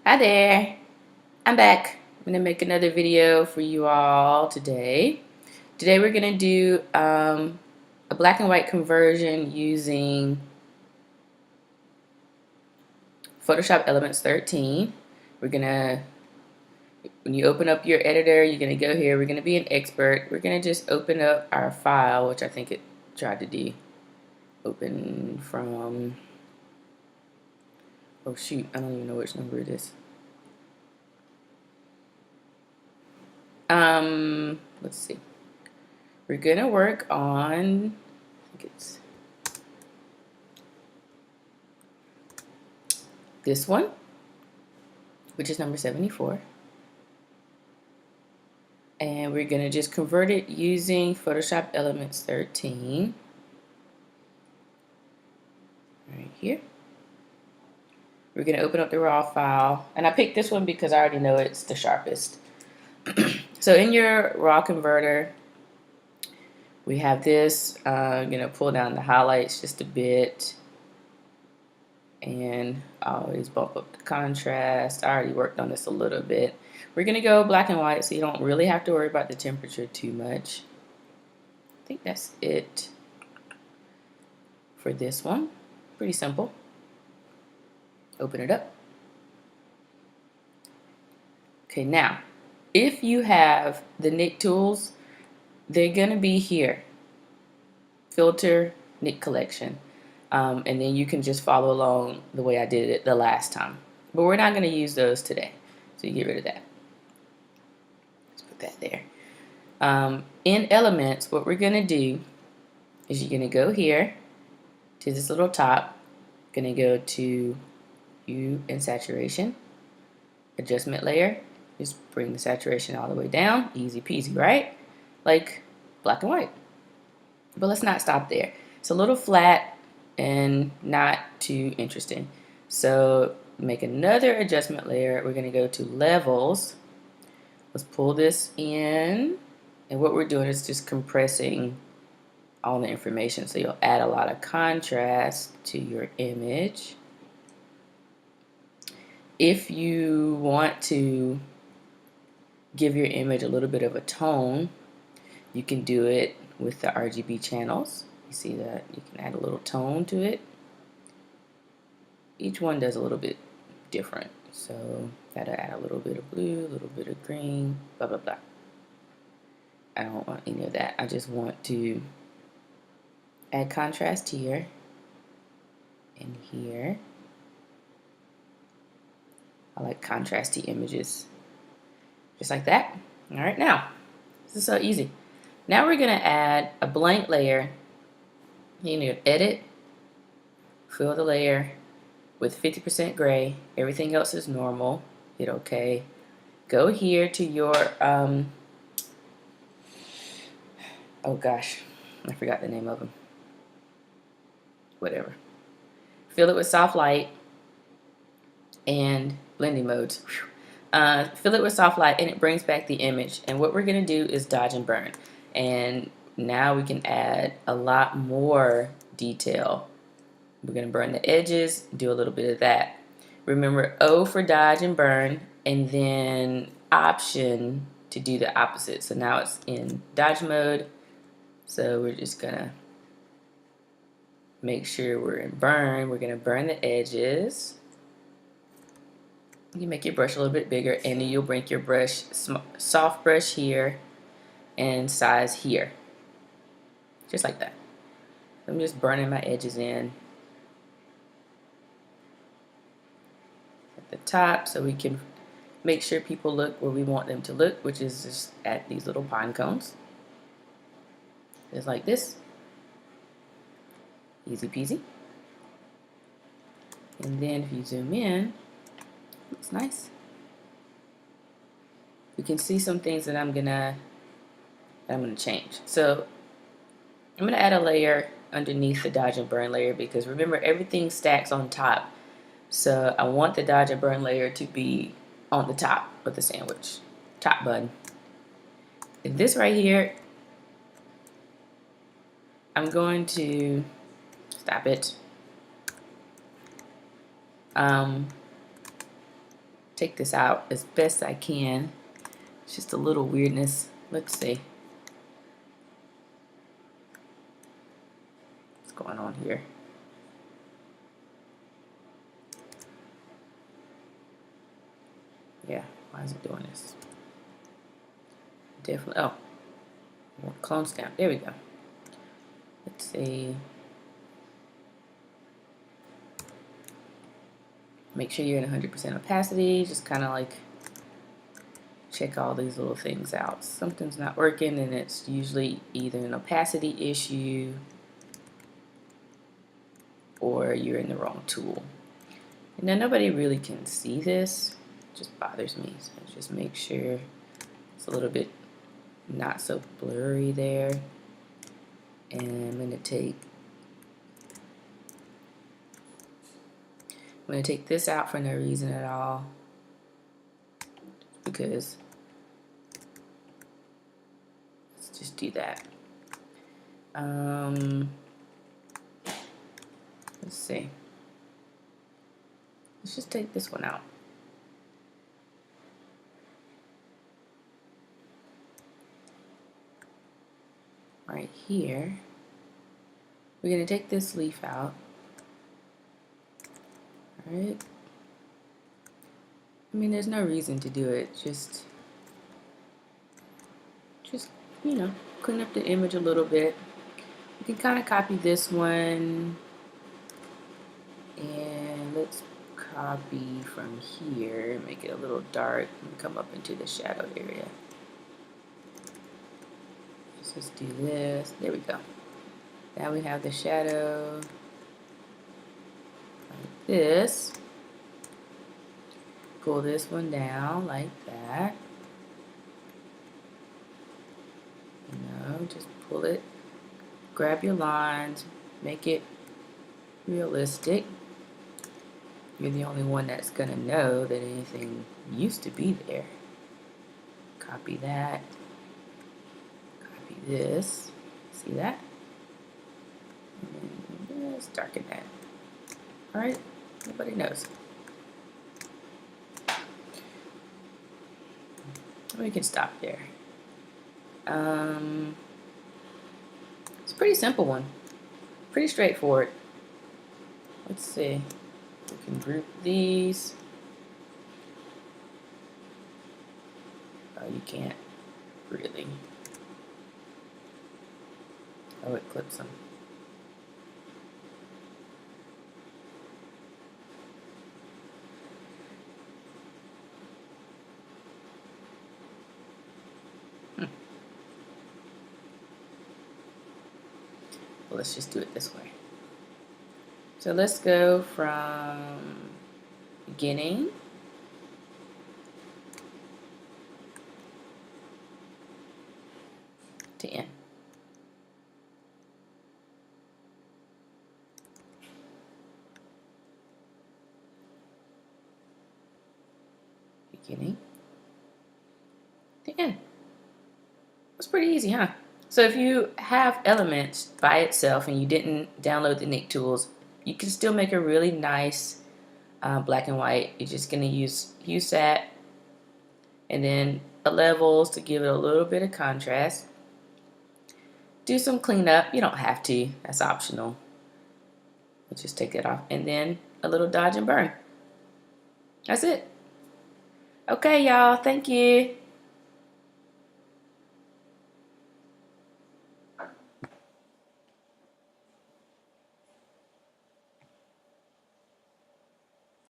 Hi there, I'm back. I'm gonna make another video for you all today. Today we're gonna do a black and white conversion using Photoshop Elements 13. We're gonna, when you open up your editor, you're gonna go here. We're gonna be an expert. We're gonna just open up our file, which I think it tried to do. Open from, oh shoot, I don't even know which number it is. Let's see. We're gonna work on, I think it's this one, which is number 74. And we're gonna just convert it using Photoshop Elements 13. Right here. We're gonna open up the raw file. And I picked this one because I already know it's the sharpest. So in your raw converter, we have this. I'm gonna pull down the highlights just a bit. And always bump up the contrast. I already worked on this a little bit. We're gonna go black and white so you don't really have to worry about the temperature too much. I think that's it for this one. Pretty simple. Open it up. Okay, now, if you have the Nik tools, they're gonna be here. Filter, Nik collection. And then you can just follow along the way I did it the last time. But we're not gonna use those today. So you get rid of that. Let's put that there. In Elements, what we're gonna do is you're gonna go here to this little top, gonna go to Hue and Saturation, Adjustment Layer, just bring the saturation all the way down, easy peasy, right? Like black and white. But let's not stop there. It's a little flat and not too interesting. So make another adjustment layer. We're gonna go to Levels. Let's pull this in. And what we're doing is just compressing all the information. So you'll add a lot of contrast to your image. If you want to give your image a little bit of a tone, you can do it with the RGB channels. You see that you can add a little tone to it. Each one does a little bit different. So gotta add a little bit of blue, a little bit of green, blah blah blah. I don't want any of that. I just want to add contrast here and here. I like contrasty images. Just like that. All right, now, this is so easy. Now we're gonna add a blank layer. You need to edit, fill the layer with 50% gray. Everything else is normal. Hit OK. Go here to your, oh gosh, I forgot the name of them. Whatever. Fill it with soft light and blending modes. Fill it with soft light and it brings back the image. And what we're gonna do is dodge and burn. And now we can add a lot more detail. We're gonna burn the edges, do a little bit of that. Remember O for dodge and burn, and then Option to do the opposite. So now it's in dodge mode. So we're just gonna make sure we're in burn. We're gonna burn the edges. You make your brush a little bit bigger, and then you'll bring your brush, soft brush here, and size here. Just like that. I'm just burning my edges in at the top so we can make sure people look where we want them to look, which is just at these little pine cones. Just like this. Easy peasy. And then if you zoom in, looks nice. You can see some things that I'm gonna change. So I'm gonna add a layer underneath the dodge and burn layer because remember everything stacks on top. So I want the dodge and burn layer to be on the top of the sandwich, top bun. And this right here, I'm going to stop it. take this out as best I can. It's just a little weirdness. Let's see. What's going on here? Yeah, why is it doing this? Definitely, oh, clone stamp, there we go. Let's see. Make sure you're in 100% opacity, just kind of like check all these little things out. Something's not working, and it's usually either an opacity issue or you're in the wrong tool. And now nobody really can see this, it just bothers me, so just make sure it's a little bit not so blurry there. And I'm going to take this out for no reason at all, because let's just do that. Let's see. Let's just take this one out. Right here, we're going to take this leaf out. Alright. I mean, there's no reason to do it. Just you know, clean up the image a little bit. You can kind of copy this one, and let's copy from here, make it a little dark, and come up into the shadow area. Let's do this. There we go. Now we have the shadow like this. Pull this one down like that. You know, just pull it. Grab your lines. Make it realistic. You're the only one that's going to know that anything used to be there. Copy that. Copy this. See that? And then let's darken that. Alright? Nobody knows. We can stop there. It's a pretty simple one. Pretty straightforward. Let's see. We can group these. Oh, you can't really. Oh, it clips them. Well, let's just do it this way. So let's go from beginning to end. Beginning to end. That's pretty easy, huh? So if you have Elements by itself and you didn't download the Nik tools, you can still make a really nice black and white. You're just going to use HueSat and then levels to give it a little bit of contrast. Do some cleanup. You don't have to. That's optional. Let's just take that off. And then a little dodge and burn. That's it. Okay, y'all. Thank you.